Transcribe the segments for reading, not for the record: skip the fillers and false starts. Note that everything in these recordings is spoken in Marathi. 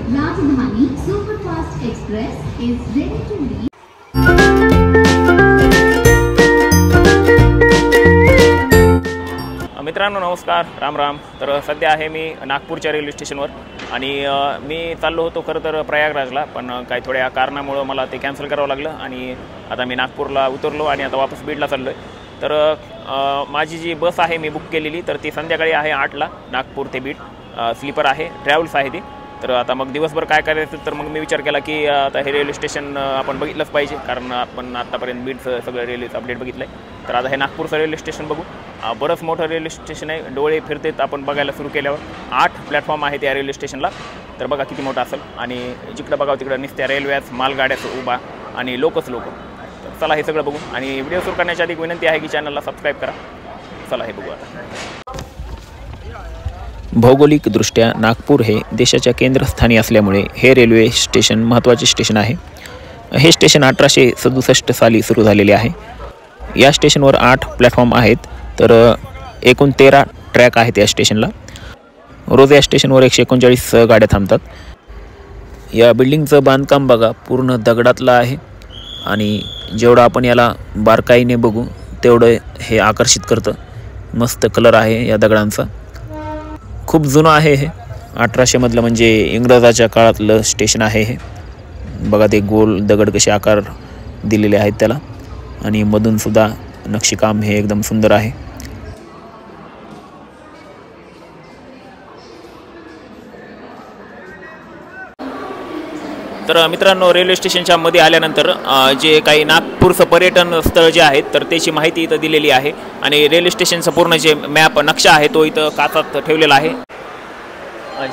Rajdhani Superfast Express is ready to leave. मित्रांनो नमस्कार, राम राम. तर सध्या आहे मी नागपूरच्या रेल्वे स्टेशनवर आणि मी चाललो होतो खरं तर प्रयागराजला, पण काही थोड्या कारणामुळे मला ते कॅन्सल करावं लागलं आणि आता मी नागपूरला उतरलो आणि आता वापस बीडला चाललो आहे. तर माझी जी बस आहे मी बुक केलेली, तर ती संध्याकाळी आहे 8ला नागपूर ते बीड. स्लीपर आहे, ट्रॅव्हल्स आहे ती. तर आता मग दिवसभर काय करायचं, तर मग मी विचार केला की आता हे रेल्वे स्टेशन आपण बघितलंच पाहिजे, कारण आपण आत्तापर्यंत बीडचं सगळं रेल्वेचं अपडेट बघितलं आहे. तर आता हे नागपूरचं रेल्वे स्टेशन बघू. बरंच मोठं रेल्वे स्टेशन आहे, डोळे फिरतेत आपण बघायला सुरू केल्यावर. 8 प्लॅटफॉर्म आहेत या रेल्वे स्टेशनला. तर बघा किती मोठं असेल आणि जिकडं बघावं तिकडं नुसत्या रेल्वेच मालगाड्याचं उभा आणि लोकच लोक. तर चला हे सगळं बघू आणि व्हिडिओ सुरू करण्याच्या आधी विनंती आहे की चॅनलला सबस्क्राईब करा. चला हे बघू आता. भौगोलिकदृष्ट्या नागपूर हे देशाच्या केंद्रस्थानी असल्यामुळे हे रेल्वे स्टेशन महत्त्वाचे स्टेशन आहे. हे स्टेशन 1867 साली सुरू झालेले आहे. या स्टेशनवर 8 प्लॅटफॉर्म आहेत, तर एकूण 13 ट्रॅक आहेत या स्टेशनला. रोज या स्टेशनवर 139 गाड्या थांबतात. या बिल्डिंगचं बांधकाम बघा, पूर्ण दगडातलं आहे आणि जेवढं आपण याला बारकाईने बघू तेवढं हे आकर्षित करतं. मस्त कलर आहे या दगडांचा. खूप जुनं आहे हे, 1800 मधलं, म्हणजे इंग्रजाच्या काळातलं स्टेशन आहे हे. बघा ते गोल दगड कसे आकार दिलेले आहेत त्याला आणि मधूनसुद्धा नक्षीकाम हे एकदम सुंदर आहे. तर मित्रांनो, रेल्वे स्टेशनच्या मध्ये आल्यानंतर जे काही नागपूरचं पर्यटन स्थळ जे आहेत तर त्याची माहिती इथं दिलेली आहे आणि रेल्वे स्टेशनचं पूर्ण जे मॅप नक्षा आहे तो इथं काचात ठेवलेला आहे.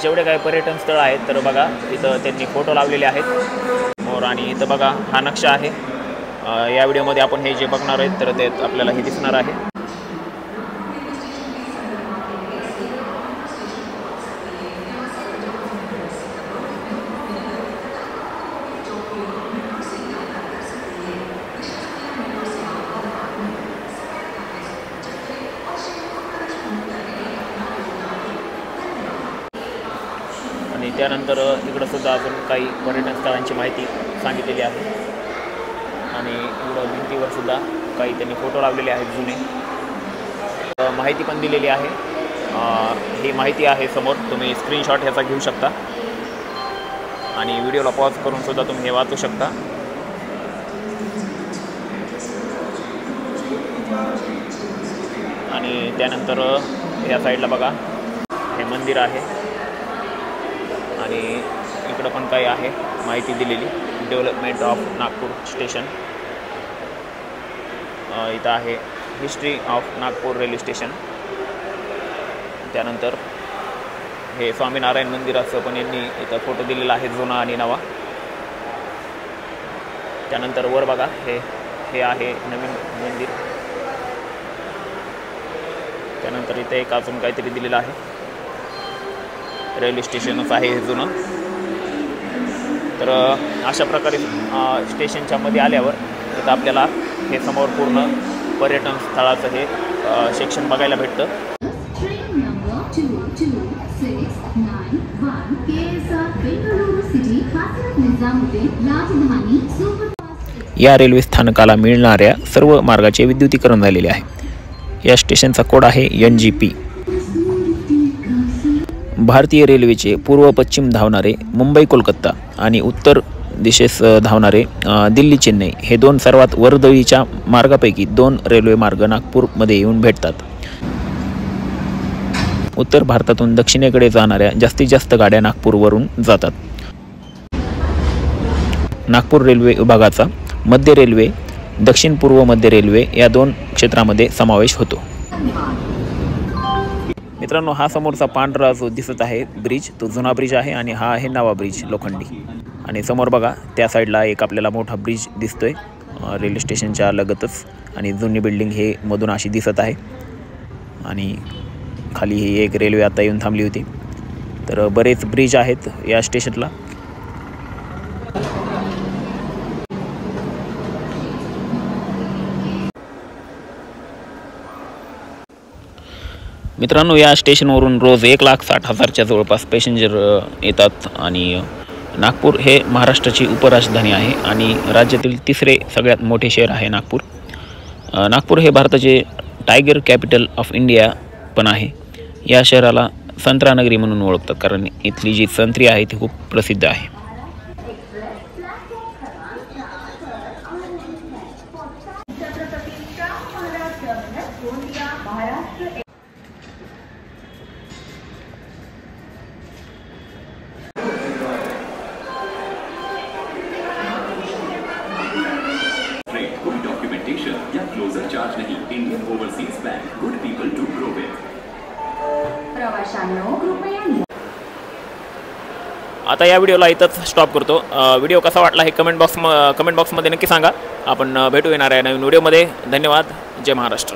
जेवढे काही पर्यटन स्थळ आहेत तर बघा इथं त्यांनी फोटो लावलेले आहेत मोर. आणि इथं बघा हा नक्षा आहे. या व्हिडिओमध्ये आपण हे जे बघणार आहेत तर ते आपल्याला हे दिसणार आहे. आणि त्यानंतर इकडं सुद्धा अजून काही पर्यटन स्थळांची माहिती सांगितलेली आहे आणि इकडं भिंतीवर सुद्धा काही त्यांनी फोटो लावलेले आहेत जुने. माहिती पण दिलेली आहे. ही माहिती आहे समोर, तुम्ही स्क्रीनशॉट ह्याचा घेऊ शकता आणि व्हिडिओला पॉज करून सुद्धा तुम्ही हे वाचू शकता. आणि त्यानंतर ह्या साईडला बघा हे मंदिर आहे आणि इकडं पण काही आहे माहिती दिलेली. Development of Nagpur station. इथं आहे history of Nagpur railway station. त्यानंतर हे स्वामीनारायण मंदिराचं पण यांनी इथं फोटो दिलेला आहे, जुना आणि नवा. त्यानंतर वर बघा हे आहे नवीन मंदिर. त्यानंतर इथे एक अजून काहीतरी दिलेलं आहे. रेल्वे स्टेशनच आहे हे जुनं. तर अशा प्रकारे स्टेशनच्या मध्ये आल्यावर इथं आपल्याला हे समोर पूर्ण पर्यटन स्थळाचं हे सेक्शन बघायला भेटतं. या रेल्वे स्थानकाला मिळणाऱ्या सर्व मार्गाचे विद्युतीकरण झालेले आहे. या स्टेशनचा कोड आहे NGP. भारतीय रेल्वेचे पूर्व पश्चिम धावणारे मुंबई कोलकाता आणि उत्तर दिशेस धावणारे दिल्ली चेन्नई हे 2 सर्वात वर्दळीच्या मार्गापैकी 2 रेल्वे मार्ग नागपूरमध्ये येऊन भेटतात. उत्तर भारतातून दक्षिणेकडे जाणाऱ्या जास्तीत जास्त गाड्या नागपूरवरून जातात. नागपूर रेल्वे विभागाचा मध्य रेल्वे, दक्षिण पूर्व मध्य रेल्वे या 2 क्षेत्रामध्ये समावेश होतो. मित्रांनो, हा समोरचा पांढरा जो दिसत आहे ब्रिज तो जुना ब्रिज आहे आणि हा आहे नवा ब्रिज लोखंडी. आणि समोर बघा त्या साईडला एक आपल्याला मोठा ब्रिज दिसतोय रेल्वे स्टेशनच्या लगतच आणि जुनी बिल्डिंग हे मधून अशी दिसत आहे. आणि खाली ही एक रेल्वे आता येऊन थांबली होती. तर बरेच ब्रिज आहेत या स्टेशनला. मित्रांनो, या स्टेशनवरून रोज 1,60,000च्या जवळपास पॅसेंजर येतात आणि नागपूर हे महाराष्ट्राची उपराजधानी आहे आणि राज्यातील तिसरे सगळ्यात मोठे शहर आहे नागपूर. नागपूर हे भारताचे टायगर कॅपिटल ऑफ इंडिया पण आहे. या शहराला संत्रा नगरी म्हणून ओळखतात कारण इथली जी संत्री आहे ती खूप प्रसिद्ध आहे. कोई डॉक्यूमेंटेशन या क्लोजर चार्ज नहीं. Indian Overseas Bank, good people to grow with. प्रवाशांनो कृपया आता या व्हिडिओला इथंच स्टॉप करतो. व्हिडिओ कसा वाटला हे कमेंट बॉक्समध्ये नक्की सांगा. आपण भेटू येणार आहे नवीन व्हिडिओमध्ये. धन्यवाद. जय महाराष्ट्र.